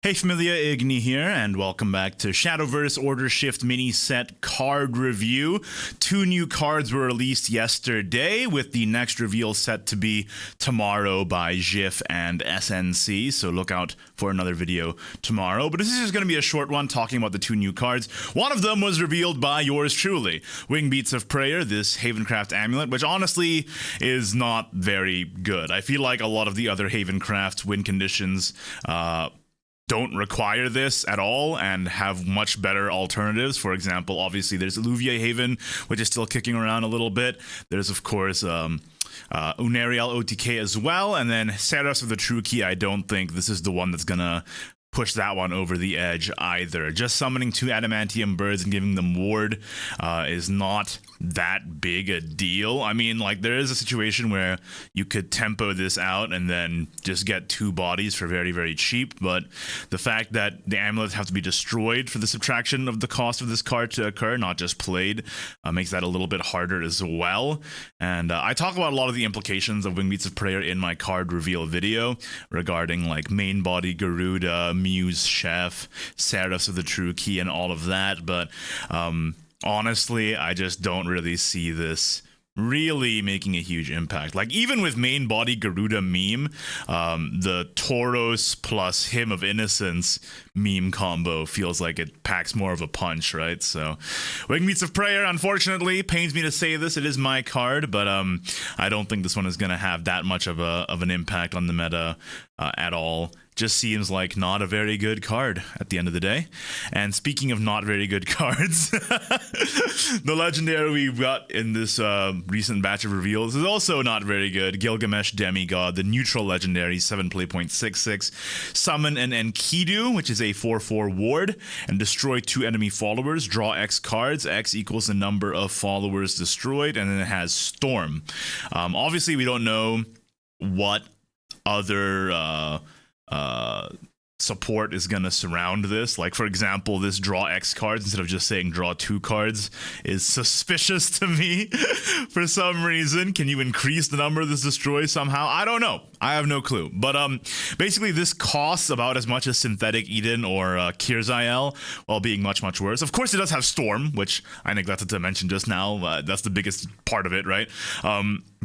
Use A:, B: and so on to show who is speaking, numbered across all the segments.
A: Hey familia, Igni here, and welcome back to Shadowverse Order Shift mini set card review. 2 new cards were released yesterday, with the next reveal set to be tomorrow by GIF and SNC, so look out for another video tomorrow. But this is just going to be a short one talking about the 2 new cards. One of them was revealed by yours truly, Wingbeats of Prayer, this Havencraft amulet, which honestly is not very good. I feel like a lot of the other Havencraft win conditions don't require this at all and have much better alternatives. For example, obviously there's Alluvia Haven, which is still kicking around a little bit. There's of course Unariel OTK as well, and then Seraphs of the True Key. I don't think this is the one that's gonna push that one over the edge either. Just summoning 2 adamantium birds and giving them ward is not that big a deal. I mean, like, there is a situation where you could tempo this out and then just get 2 bodies for very, very cheap, but the fact that the amulets have to be destroyed for the subtraction of the cost of this card to occur, not just played, makes that a little bit harder as well. And I talk about a lot of the implications of Wingbeats of Prayer in my card reveal video regarding like main body Garuda, Muse Chef, Seraphs of the True Key, and all of that, but honestly, I just don't really see this really making a huge impact. Like, even with main body Garuda meme, the Tauros plus Hymn of Innocence meme combo feels like it packs more of a punch, right? So Wingbeats of Prayer, unfortunately, pains me to say this, it is my card, but I don't think this one is going to have that much of an impact on the meta at all. Just seems like not a very good card at the end of the day. And speaking of not very good cards, the legendary we got in this recent batch of reveals is also not very good. Gilgamesh Demi-God, the neutral legendary, 7 play point 6/6. Summon an Enkidu, which is a 4/4 ward, and destroy 2 enemy followers. Draw X cards. X equals the number of followers destroyed, and then it has Storm. Obviously, we don't know what other support is going to surround this. Like, for example, this draw X cards instead of just saying draw 2 cards is suspicious to me for some reason. Can you increase the number of this destroy somehow? I don't know. I have no clue. But basically this costs about as much as Synthetic Eden or Kirzael, while being much, much worse. Of course, it does have Storm, which I neglected to mention just now. That's the biggest part of it, right?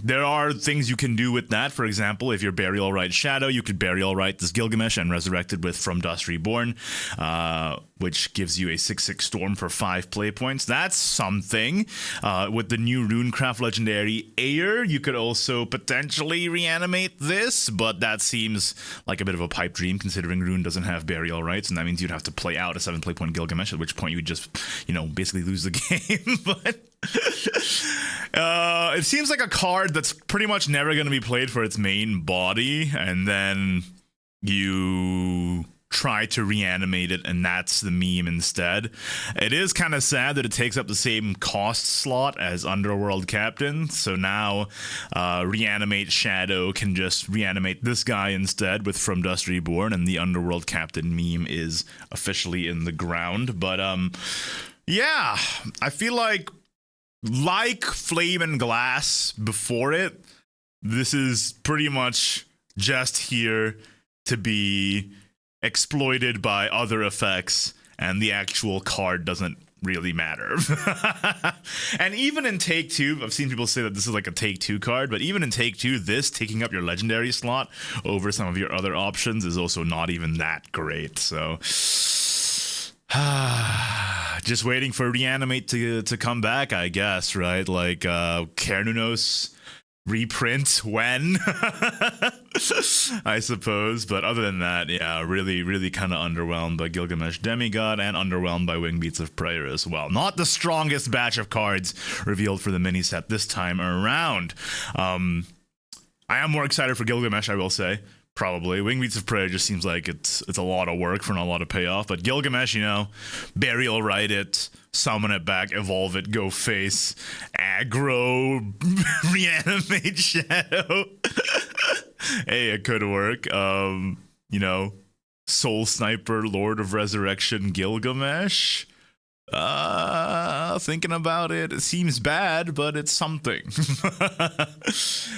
A: There are things you can do with that. For example, if you're Burial Rite Shadow, you could Burial Rite this Gilgamesh and resurrect it with From Dust Reborn, which gives you a 6/6 Storm for 5 play points. That's something. With the new Runecraft legendary Ayer, you could also potentially reanimate this, but that seems like a bit of a pipe dream considering Rune doesn't have Burial Rites, and that means you'd have to play out a 7 play point Gilgamesh, at which point you would just, basically lose the game. But it seems like a card that's pretty much never going to be played for its main body, and then you try to reanimate it, and that's the meme instead. It is kind of sad that it takes up the same cost slot as Underworld Captain, so now Reanimate Shadow can just reanimate this guy instead with From Dust Reborn, and the Underworld Captain meme is officially in the ground. But yeah, I feel like Flame and Glass before it, this is pretty much just here to be exploited by other effects, and the actual card doesn't really matter. And even in Take 2, I've seen people say that this is like a Take 2 card, but even in Take 2, this taking up your legendary slot over some of your other options is also not even that great. So just waiting for Reanimate to come back, I guess, right? Like Kernunos reprint when I suppose. But other than that, yeah, really kind of underwhelmed by Gilgamesh Demi-God and underwhelmed by Wingbeats of Prayer as well. Not the strongest batch of cards revealed for the mini set this time around. I am more excited for Gilgamesh, I will say. Probably. Wingbeats of Prayer just seems like it's a lot of work for not a lot of payoff. But Gilgamesh, Burial Rite it, summon it back, evolve it, go face, aggro, reanimate Shadow. Hey, it could work. Soul Sniper, Lord of Resurrection, Gilgamesh. Thinking about it, it seems bad, but it's something.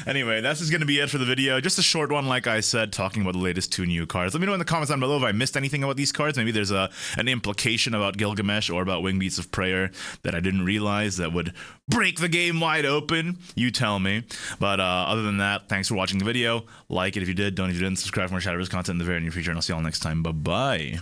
A: Anyway, that's just going to be it for the video. Just a short one, like I said, talking about the latest 2 new cards. Let me know in the comments down below if I missed anything about these cards. Maybe there's an implication about Gilgamesh or about Wingbeats of Prayer that I didn't realize that would break the game wide open. You tell me. But other than that, thanks for watching the video. Like it if you did, don't if you didn't. Subscribe for more Shadowverse content in the very near future, and I'll see y'all next time. Bye-bye.